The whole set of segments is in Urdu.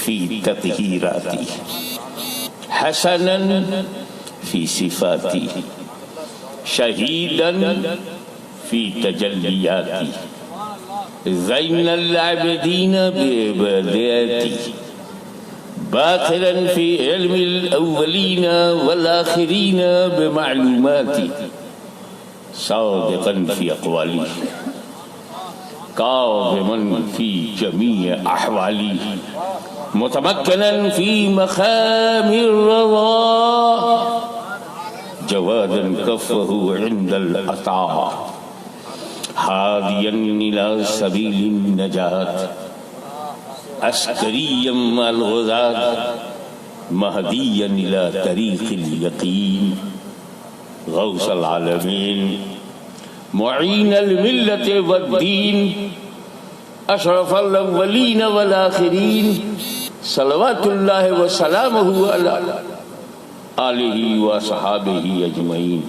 فی تطہیراتی حسنا فی صفاتی شہیدا فی تجلیاتی زین العابدین بعباداتی باخرا فی علم الاولین والآخرین بمعلوماتی صادقا فی اقوالی قاضما فی جمیع احوالی متمکنا فی مقام الرضا جوادا کفہ عند العطاء ہادیا الى سبیل النجات عسکریا مع الغزاة مہدیا الى طریق الیقین غوث العالمین معین الملت والدین اشرف الاولین والآخرین صلوات اللہ وسلامہ علی آلہ وصحابہ اجمعین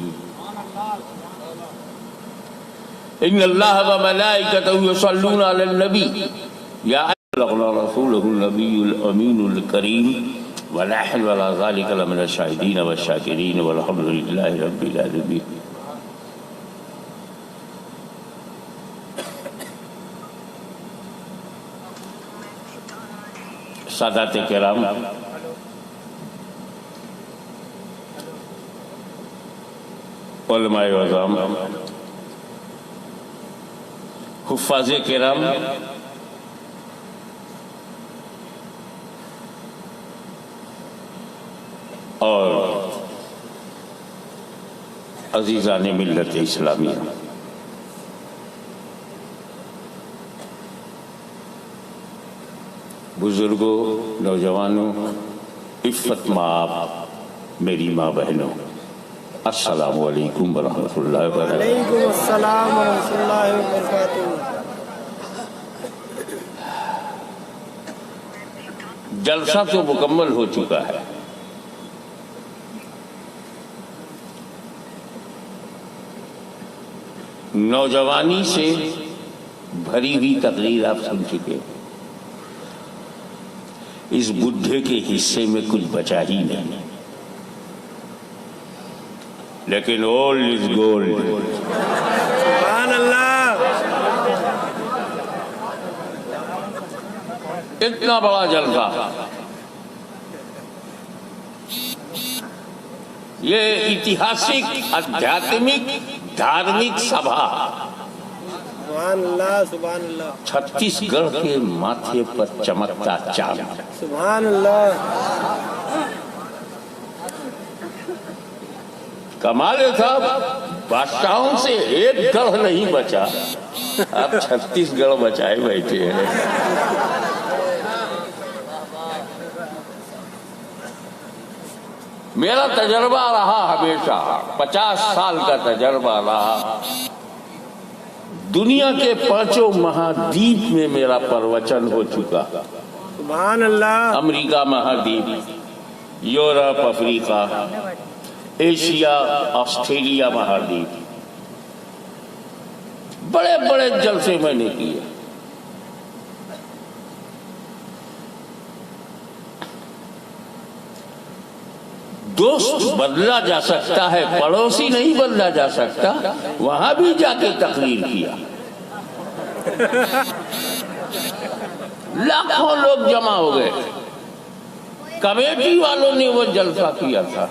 ان اللہ وملائکتہ یصلون علی النبی یا بلغنا رسولہ النبی الامین الکریم ونحن ولا ذلك لمن الشاہدین والشاکرین والحمد للہ رب العالمین. سادات کرام، علماء عظام، حفاظ کرام، اور عزیزان ملت اسلامیہ، بزرگوں، نوجوانوں، عفت مآب، میری ماں بہنوں، السلام علیکم ورحمۃ اللہ وبرکاتہ. وعلیکم السلام ورحمۃ اللہ وبرکاتہ. جلسہ تو مکمل ہو چکا ہے، نوجوانی سے بھری ہوئی تقریر آپ سن چکے. اس بڈھے کے حصے میں کچھ بچا ہی نہیں، لیکن اولڈ از گولڈ. سبحان اللہ. اتنا بڑا جلسہ، یہ اتہاسک ادھیاتمک دھارمک سبھا سبحان اللہ. سبحان اللہ. چھتیس گڑھ کے ماتھے پر چمکتا چاند. سبحان اللہ. کمال تھا، بادشاہوں سے ایک گڑھ نہیں بچا، آپ 36 گڑھ بچائے بیٹھے ہیں. میرا تجربہ رہا ہمیشہ، 50 سال کا تجربہ رہا. دنیا کے 5 مہادیپ میں میرا پروچن ہو چکا. سبحان اللہ. امریکہ مہادیپ، یورپ، افریقہ، ایشیا، آسٹریلیا مہادیپ، بڑے بڑے جلسے میں نے کیے. دوست بدلا جا سکتا ہے، پڑوسی نہیں بدلا جا سکتا. وہاں بھی جا کے تقریر کیا، لاکھوں لوگ جمع ہو گئے. کمیٹی والوں نے وہ جلسہ کیا تھا.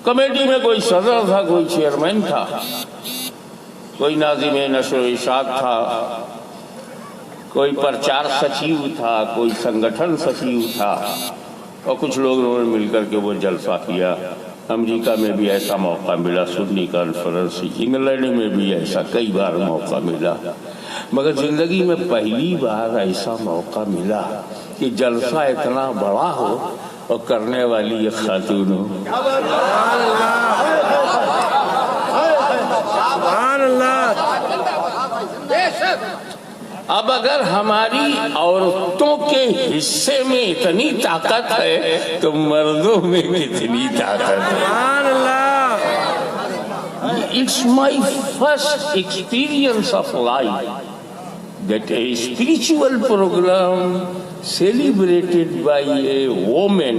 کمیٹی میں کوئی صدر تھا، کوئی چیئرمین تھا، کوئی ناظم نشر و اشاعت تھا، کوئی پرچار سچیو تھا، کوئی سنگٹھن سچیو تھا، اور کچھ لوگوں نے مل کر کے وہ جلسہ کیا. امریکہ میں بھی ایسا موقع ملا، سنی کانفرنس، انگلینڈ میں بھی ایسا کئی بار موقع ملا، مگر زندگی میں پہلی بار ایسا موقع ملا کہ جلسہ اتنا بڑا ہو اور کرنے والی یہ خاتون ہو. سبحان اللہ. اب اگر ہماری عورتوں کے حصے میں اتنی طاقت ہے تو مردوں میں کتنی طاقت ہے. سبحان اللہ. It's my first experience of life that a spiritual program celebrated by a woman,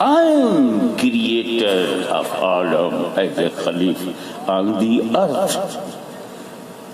I am created of Adam as a Khalifa on the earth.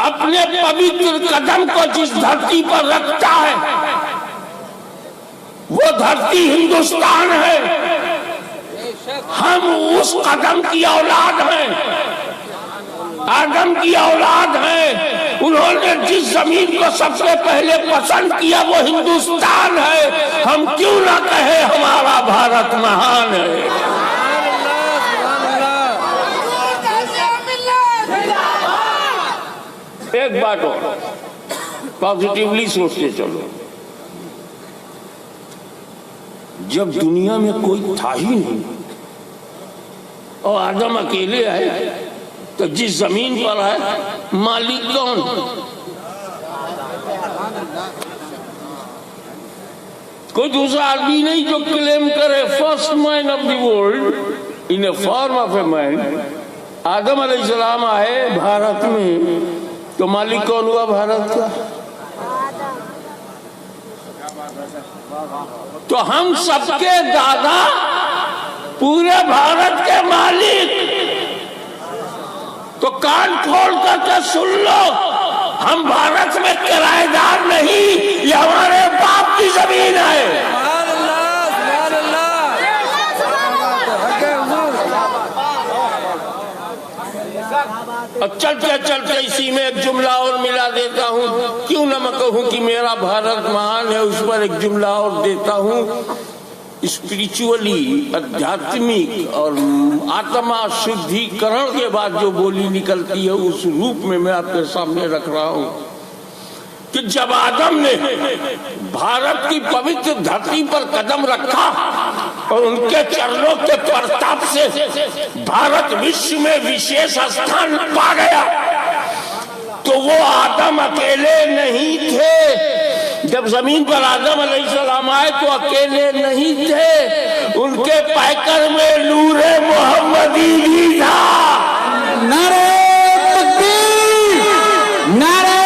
اپنے پوتر قدم کو جس دھرتی پر رکھتا ہے وہ دھرتی ہندوستان ہے. ہم اس قدم کی اولاد ہیں، آدم کی اولاد ہیں. انہوں نے جس زمین کو سب سے پہلے پسند کیا وہ ہندوستان ہے. ہم کیوں نہ کہیں ہمارا بھارت مہان ہے. ایک بات اور پازیٹیولی سوچتے چلو، جب دنیا میں کوئی تھا ہی نہیں اور آدم اکیلے آئے تو جس زمین پر آئے مالک کون؟ کوئی دوسرا آدمی نہیں جو کلیم کرے first man of the world in a form of a man. آدم علیہ السلام آئے بھارت میں تو مالک کون ہوا بھارت کا؟ تو ہم سب کے دادا پورے بھارت کے مالک. تو کان کھول کر کے سن لو، ہم بھارت میں کرایہ دار نہیں، یہ ہمارے باپ کی زمین ہے. اب چلتے چلتے اسی میں ایک جملہ اور ملا دیتا ہوں. کیوں نہ میں کہوں کہ میرا بھارت مہان ہے، اس پر ایک جملہ اور دیتا ہوں. اسپریچولی ادھیاتمک اور آتما شدھی کرن کے بعد جو بولی نکلتی ہے اس روپ میں آپ کے سامنے رکھ رہا ہوں کہ جب آدم نے بھارت کی پوتر دھرتی پر قدم رکھا اور ان کے چرنوں کے پرتاپ سے بھارت وشو میں وشیش استھان پا گیا تو وہ آدم اکیلے نہیں تھے. جب زمین پر آدم علیہ السلام آئے تو اکیلے نہیں تھے، ان کے پیکر میں نور محمدی بھی تھا. نعرہ تکبیر، نعرہ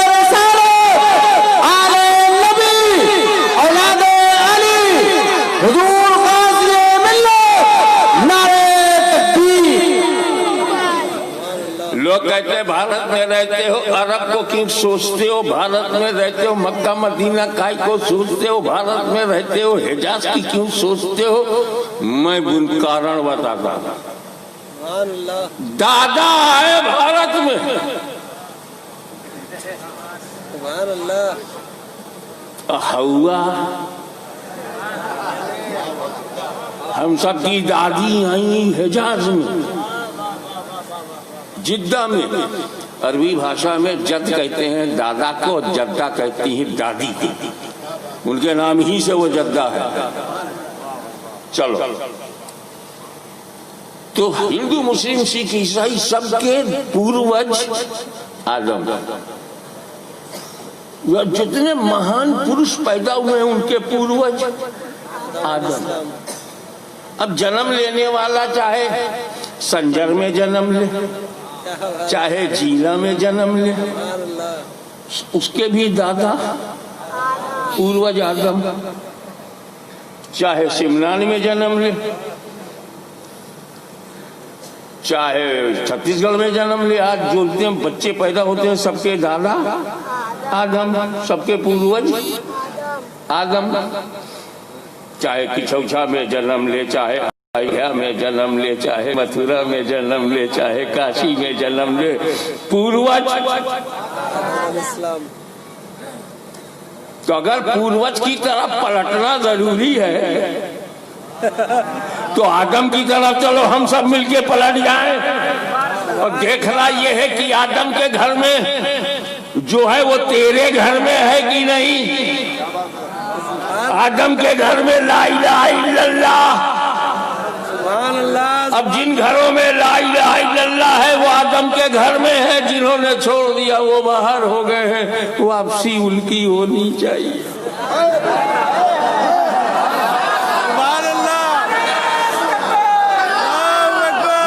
رسالت، آل نبی، اولاد علی، حضور غازی ملت، نعرہ تکبیر. لوگ کہتے ہیں بھارت میں رہتے ہو، عرب کو کیوں سوچتے ہو؟ بھارت میں رہتے ہو، مکہ مدینہ کائی کو سوچتے ہو؟ بھارت میں رہتے ہو، حجاز کی کیوں سوچتے ہو؟ میں کارن بتاتا ہوں. دادا آئے بھارت میں، ہوا ہم سب کی دادی آئیں حجاز میں، جدہ میں. عربی بھاشا میں جد کہتے ہیں دادا کو، جدہ کہتی ہے دادی کو، ان کے نام ہی سے وہ جدہ ہے. چلو تو ہندو مسلم سکھ عیسائی سب کے پوروج آدم، جتنے مہان پروش پیدا ہوئے ہیں ان کے پوروج آدم. اب جنم لینے والا چاہے سنجر میں جنم لے، چاہے جیلا میں جنم لے، اس کے بھی دادا پوروج آدم. چاہے سمنان میں جنم لے، چاہے چھتیس گڑھ میں جنم لے. آج جو بچے پیدا ہوتے ہیں سب کے دادا آدم، سب کے پوروج آدم. چاہے کچھوچا میں جنم لے، چاہے ایا میں جنم لے، چاہے متھرا میں جنم لے، چاہے کاشی میں جنم لے، پوروج. تو اگر پوروج کی طرف پلٹنا ضروری ہے تو آدم کی طرف چلو ہم سب مل کے پلٹ جائیں. اور دیکھنا یہ ہے کہ آدم کے گھر میں جو ہے وہ تیرے گھر میں ہے کہ نہیں. آدم کے گھر میں لا الہ الا اللہ. اب جن گھروں میں لا الہ الا اللہ ہے وہ آدم کے گھر میں ہے، جنہوں نے چھوڑ دیا وہ باہر ہو گئے ہیں. واپسی ان کی ہونی چاہیے.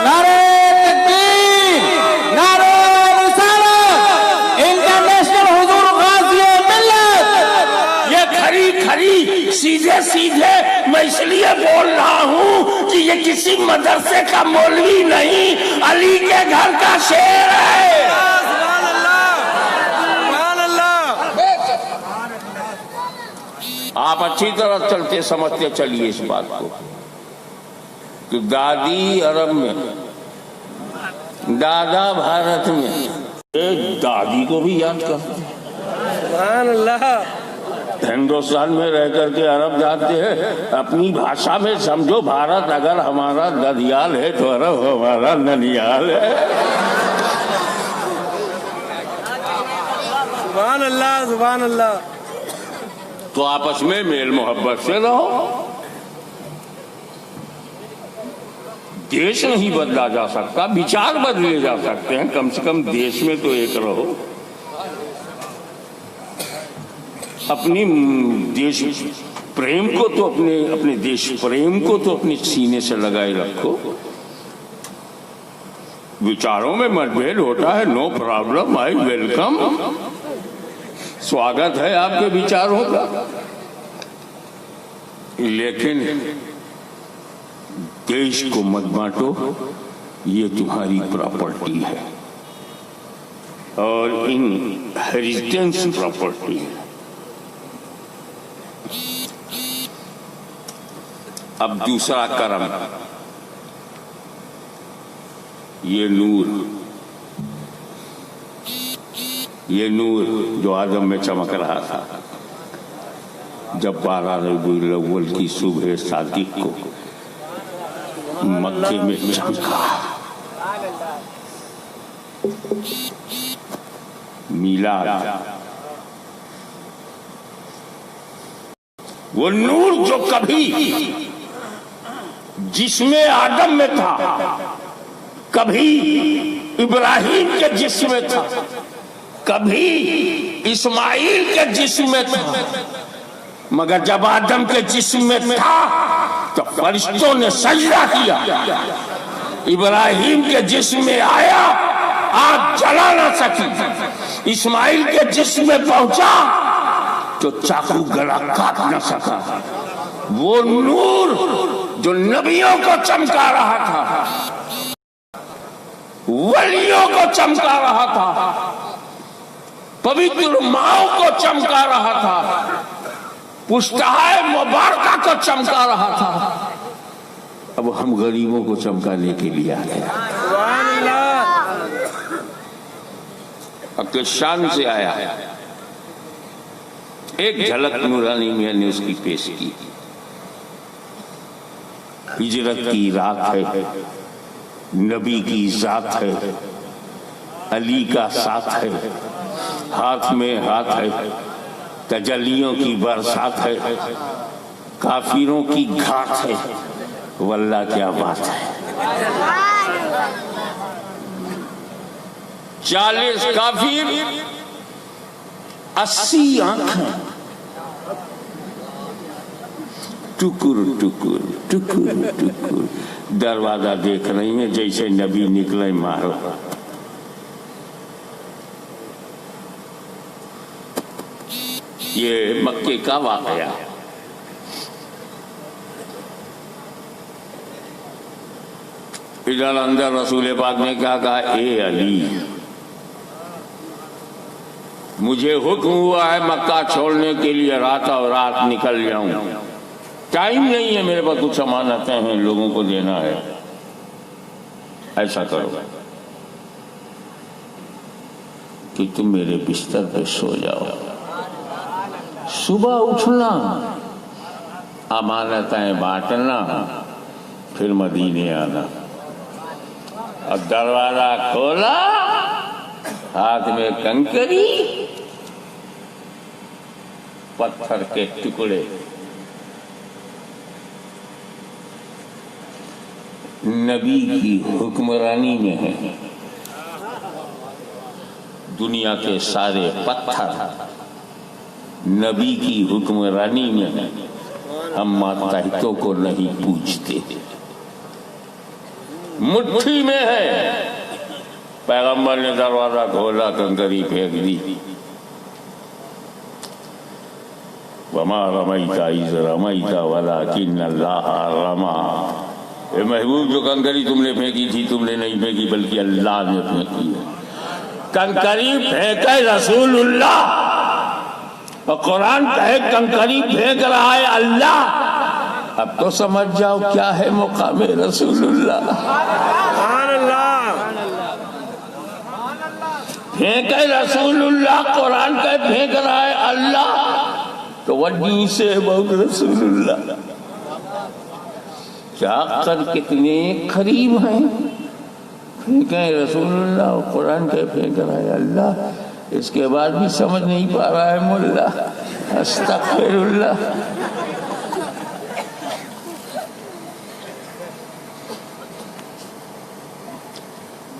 نعرہ تکبیر، نعرہ رسالت، انٹرنیشنل حضور غازی ملت. یہ کھری کھری سیدھے سیدھے میں اس لیے بول رہا ہوں کہ یہ کسی مدرسے کا مولوی نہیں، علی کے گھر کا شعر ہے. آپ اچھی طرح چلتے سمجھتے چلیے اس بات کو کہ دادی عرب میں، دادا بھارت میں، ایک دادی کو بھی یاد کرتے ہیں۔ سبحان اللہ، ہندوستان میں رہ کر کے عرب جاتے ہیں، اپنی بھاشا میں سمجھو بھارت اگر ہمارا ددیال ہے تو عرب ہمارا ننیال ہے۔ سبحان اللہ، سبحان اللہ۔ تو آپس میں میل محبت سے رہو۔ دیش نہیں بدلا جا سکتا، وچار بدلے جا سکتے ہیں، کم سے کم دیش میں تو ایک رہو۔ اپنی دیش پریم کو تو اپنے دیش پریم کو تو اپنے سینے سے لگائے رکھو۔ وچاروں میں متبھید ہوتا ہے، نو پرابلم، آئی ویلکم، سواگت ہے آپ کے وچاروں کا، لیکن دیش کو مت بانٹو، یہ تمہاری پراپرٹی ہے اور انہیریٹنس پراپرٹی ہے۔ اب دوسرا کرم، یہ نور جو آدم میں چمک رہا تھا جب 12 ربیع الاول کی صبح صادق کو مکے میں چمکا، میلاد، وہ نور جو کبھی جسم آدم میں تھا، کبھی ابراہیم کے جسم میں تھا، کبھی اسماعیل کے جسم میں تھا، مگر جب آدم کے جسم میں تھا تو فرشتوں نے سجدہ کیا۔ ابراہیم کے جسم میں آیا، آگ جلا نہ سکی، اسماعیل کے جسم میں پہنچا تو چاقو گلا کاٹ نہ سکا۔ وہ نور جو نبیوں کو چمکا رہا تھا، ولیوں کو چمکا رہا تھا، پوتر ماؤں کو چمکا رہا تھا، پشتہائے مبارکہ کو چمکا رہا تھا، اب ہم غریبوں کو چمکانے کے لیے آ گئے۔ سبحان اللہ۔ حق شان سے آیا، ایک جھلک نورانی میاں نے اس کی پیش کی۔ ہجرت کی رات ہے، نبی کی ذات ہے، علی کا ساتھ ہے، ہاتھ میں ہاتھ ہے، تجلیوں کی برسات ہے، کافروں کی گھاٹ ہے، واللہ کیا بات ہے۔ 40 کافر، 80 آنکھیں، ٹکر ٹکر ٹکر ٹکر دروازہ دیکھ رہی ہیں جیسے نبی نکلے مارو۔ یہ مکے کا واقعہ۔ ادھر اندر رسول پاک نے کیا کہا، اے علی، مجھے حکم ہوا ہے مکہ چھوڑنے کے لیے، رات اور رات نکل جاؤں، ٹائم نہیں ہے میرے پاس، کچھ امانتیں ہیں لوگوں کو دینا ہے، ایسا کرو کہ تم میرے بستر پہ سو جاؤ، صبح اٹھنا، امانتیں بانٹنا، پھر مدینے آنا۔ اب دروازہ کھولا، ہاتھ میں کنکری، پتھر کے ٹکڑے، نبی کی حکمرانی میں ہے، دنیا کے سارے پتھر نبی کی حکمرانی میں ہے، ہم ماتحتوں کو نہیں پوچھتے، مٹھی میں ہے۔ پیغمبر نے دروازہ کھولا، کنکری پھینک دی، وما رمیت اذ رمیت ولکن اللہ رمی۔ اے محبوب، جو کنکری تم نے پھینکی تھی تم نے نہیں پھینکی بلکہ اللہ نے پھینکی ہے۔ کنکری پھینکے رسول اللہ، اور قرآن کہے کنکری پھینک رہا ہے اللہ، اب تو سمجھ جاؤ کیا ہے مقام رسول اللہ۔ سبحان اللہ، پھینکے رسول اللہ، قرآن کہے پھینک رہا ہے اللہ، تو what do you say about رسول اللہ؟ کیا قد کتنے قریب ہیں، پھینکیں رسول اللہ اور قرآن کہے پھینک رہا ہے اللہ، اس کے بعد بھی سمجھ نہیں پا رہا ہے ملا، استغفر اللہ۔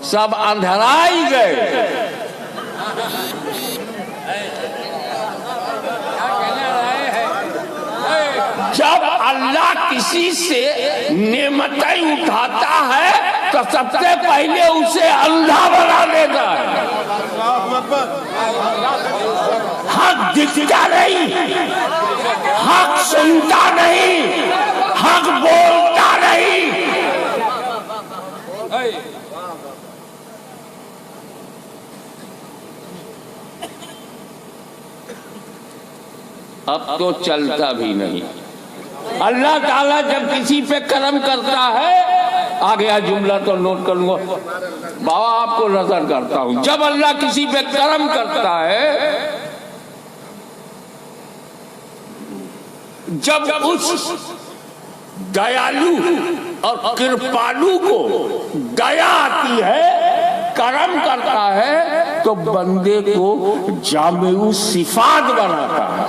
سب اندھرائی گئے۔ جب اللہ کسی سے نعمتیں اٹھاتا ہے تو سب سے پہلے اسے اندھا بنا دیتا ہے۔ حق دکھتا نہیں، حق سنتا نہیں، حق بولتا نہیں۔ اب تو چلتا بھی نہیں۔ اللہ تعالیٰ جب کسی پہ کرم کرتا ہے، آ گیا جملہ تو نوٹ کر لوں، بابا آپ کو نظر کرتا ہوں، جب اللہ کسی پہ کرم کرتا ہے، جب اس دیالو اور کرپالو کو دیا آتی ہے، کرم کرتا ہے، تو بندے کو جامع صفات بناتا ہے،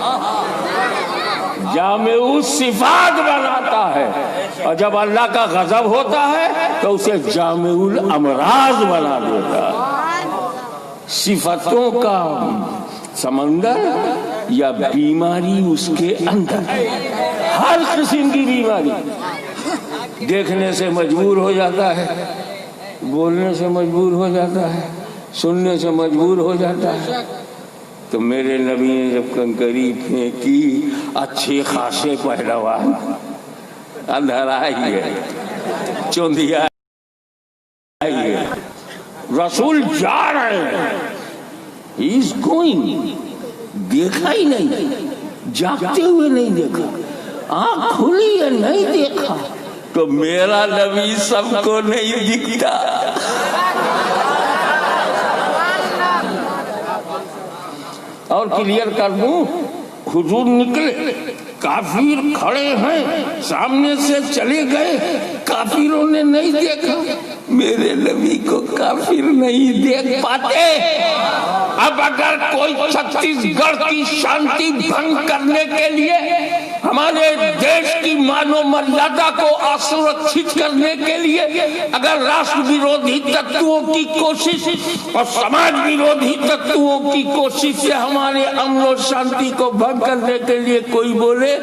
جامع صفات بناتا ہے، اور جب اللہ کا غضب ہوتا ہے تو اسے جامع الامراض بنا دیتا ہے۔ صفتوں کا سمندر یا بیماری اس کے اندر، ہر قسم کی بیماری، دیکھنے سے مجبور ہو جاتا ہے، بولنے سے مجبور ہو جاتا ہے، سننے سے مجبور ہو جاتا ہے۔ تو میرے نبی نے جب کنکری پھینکی، اچھے خاصے پہلوان اندھرا ہی ہے، چوندیا ہی ہے، رسول جا رہے ہیں، he is going، دیکھا ہی نہیں، جاگتے ہوئے نہیں دیکھا، آنکھ کھلی ہے نہیں دیکھا، تو میرا نبی سب کو نہیں دکھتا۔ اور کلیئر کر دوں، حضور نکلے، کافر کھڑے ہیں، سامنے سے چلے گئے، کافروں نے نہیں دیکھا، میرے نبی کو کافر نہیں دیکھ پاتے۔ اب اگر کوئی چھتیس گڑھ کی شانتی بھنگ کرنے کے لیے، ہمارے دیش کی مان و مریادا کو اسرکشت کرنے کے لیے اگر راشٹر ورودھی تتووں کی کوشش اور سماج ورودھی تتووں کی کوشش سے ہمارے امن و شانتی کو بھنگ کرنے کے لیے کوئی بولے،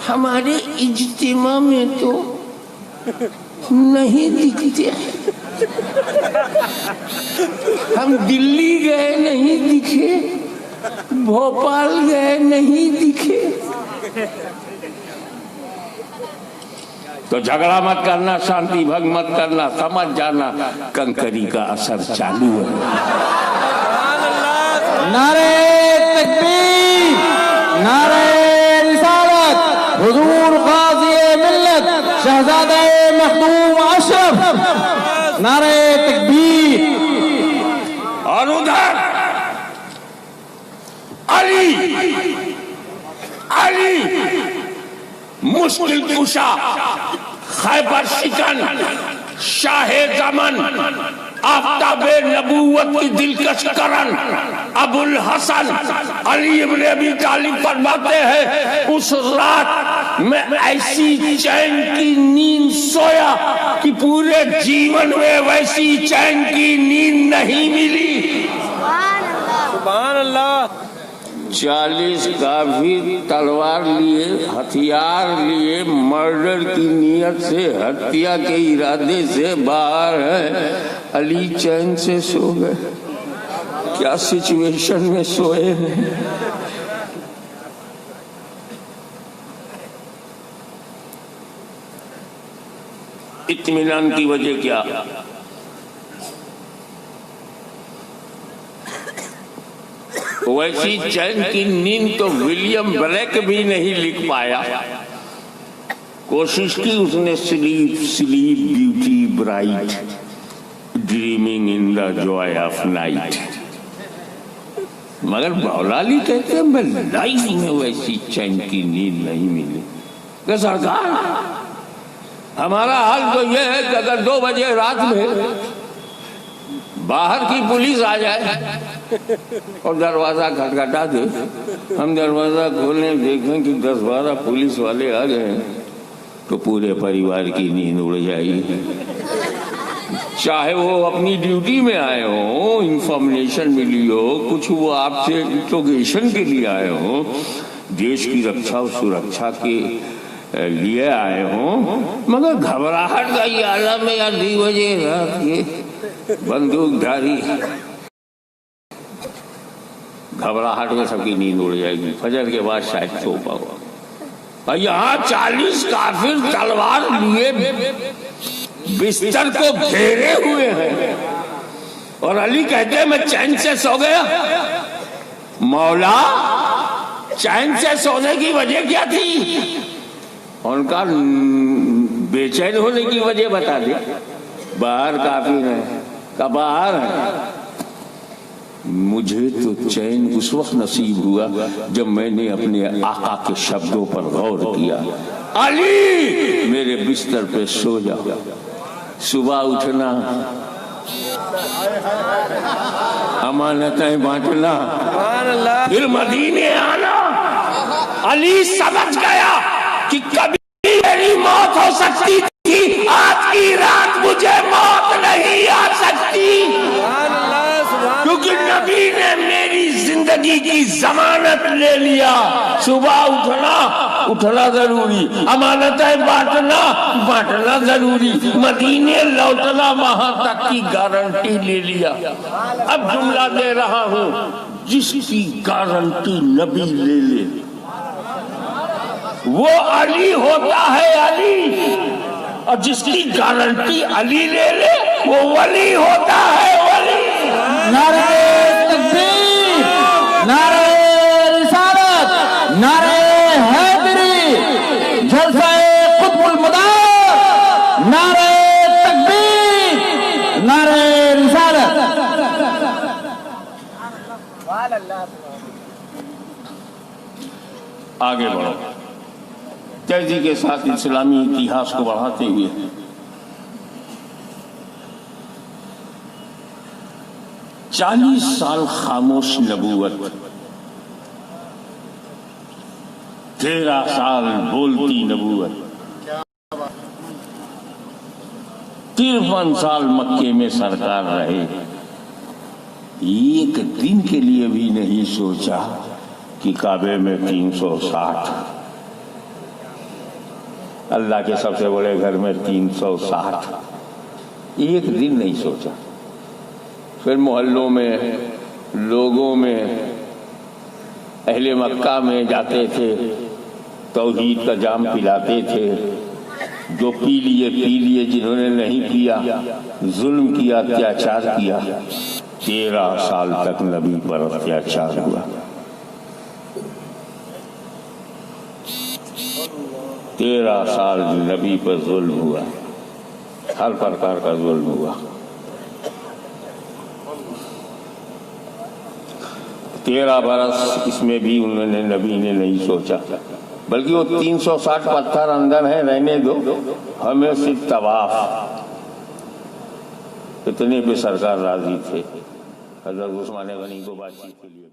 ہمارے اجتماع میں تو نہیں دکھتے، ہم دلی گئے نہیں دکھے، بھوپال گئے نہیں دکھے، تو جھگڑا مت کرنا، شانتی بھنگ مت کرنا، سمجھ جانا کنکری کا اثر چالو ہے۔ نعرہ تکبیر، نعرہ رسالت، حضور غازی ملت شہزادہ مخدوم اشرف، نعرہ تکبیر۔ اور ادھر علی مشکل کشا، خیبر شکن، شاہ زمن، آفتاب نبوت کی دلکش کرن، ابو الحسن علی ابن ابی طالب فرماتے ہیں، اس رات میں ایسی چین کی نیند سویا کہ پورے جیون میں ویسی چین کی نیند نہیں ملی۔ سبحان اللہ۔ 40 کافر تلوار لیے، ہتھیار لیے، مرڈر کی نیت سے، ہتیا کے ارادے سے باہر ہے، علی چین سے سو گئے۔ کیا سچویشن میں سوئے ہیں۔ اطمینان کی وجہ کیا؟ ویسی چین کی نیند تو ولیم بلیک بھی نہیں لکھ پایا. کوشش کی اس نے sleep sleep beauty bright dreaming in the joy of night. مگر مولا علی کہتے ہیں میں لائف میں ویسی چین کی نیند نہیں ملی. کہ سرکار ہمارا حال تو یہ ہے کہ اگر 2 بجے رات میں باہر کی پولیس آ جائے اور دروازہ کھٹکھٹا دے, ہم دروازہ کھولیں دیکھیں کہ 10-12 پولیس والے آ گئے ہیں, تو پورے پریوار کی نیند اڑ جائے گی. چاہے وہ اپنی ڈیوٹی میں آئے ہوں, انفارمیشن ملی ہو, کچھ وہ آپ سے انٹروگیشن کے لیے آئے ہوں, دیش کی رکشا اور سرکشا کے لیے آئے ہوں, مگر گھبراہٹ کا یہ عالم ہے یار 2 بجے رات کے بندوق دھاری, گھبراہٹ میں سب کی نیند اڑ جائے گی. فجر کے بعد شاید سو پاؤ. اور یہاں 40 کافر تلوار لیے بستر کو گھیرے ہوئے ہیں, اور علی کہتے ہیں میں چین سے سو گیا. مولا چین سے سونے کی وجہ کیا تھی؟ ان کا بے چین ہونے کی وجہ بتا دی. باہر کافر ہے کہ باہر ہے. مجھے تو چین اس وقت نصیب ہوا جب میں نے اپنے آقا کے شبدوں پر غور کیا. علی میرے بستر پہ سو جا, صبح اٹھنا, امانتیں بانٹنا, پھر مدینے آنا. علی سمجھ گیا کہ کبھی میری موت ہو سکتی تھی, آج کی رات مجھے موت نہیں آ سکتی, کیونکہ نبی نے میری زندگی کی ضمانت لے لیا. صبح اٹھنا ضروری, امانتیں بانٹنا ضروری, مدینے لوٹنا وہاں تک کی گارنٹی لے لیا. اب جملہ دے رہا ہوں, جس کی گارنٹی نبی لے لے وہ علی ہوتا ہے علی, اور جس کی گارنٹی علی لے لے وہ ولی ہوتا ہے ولی. نعرہ تکبیر, نعرہ رسالت, نعرہ حیدری, جلسہ قطب المدار, نعرہ تکبیر, نعرہ رسالت. آگے بڑھو تیزی کے ساتھ اسلامی اتہاس کو بڑھاتے ہوئے. 40 سال خاموش نبوت, 13 سال بولتی نبوت, 53 سال مکے میں سرکار رہے. ایک دن کے لیے بھی نہیں سوچا کہ کعبے میں 360, اللہ کے سب سے بڑے گھر میں 360, ایک دن نہیں سوچا. پھر محلوں میں, لوگوں میں, اہل مکہ میں جاتے تھے, توحید کا جام پلاتے تھے. جو پی لیے, جنہوں نے نہیں پیا ظلم کیا, اتیاچار کیا. 13 سال تک نبی پر اتیاچار ہوا. 13 سال نبی پر ظلم ہوا, ہر پرکار کا ظلم ہوا. 13 برس اس میں بھی انہوں نے نبی نے نہیں سوچا, بلکہ وہ 360 پتھر اندر ہیں, رہنے دو, ہمیں صرف طواف. اتنے پہ سرکار راضی تھے. حضرت عثمان غنی کو بات چیت کے لیے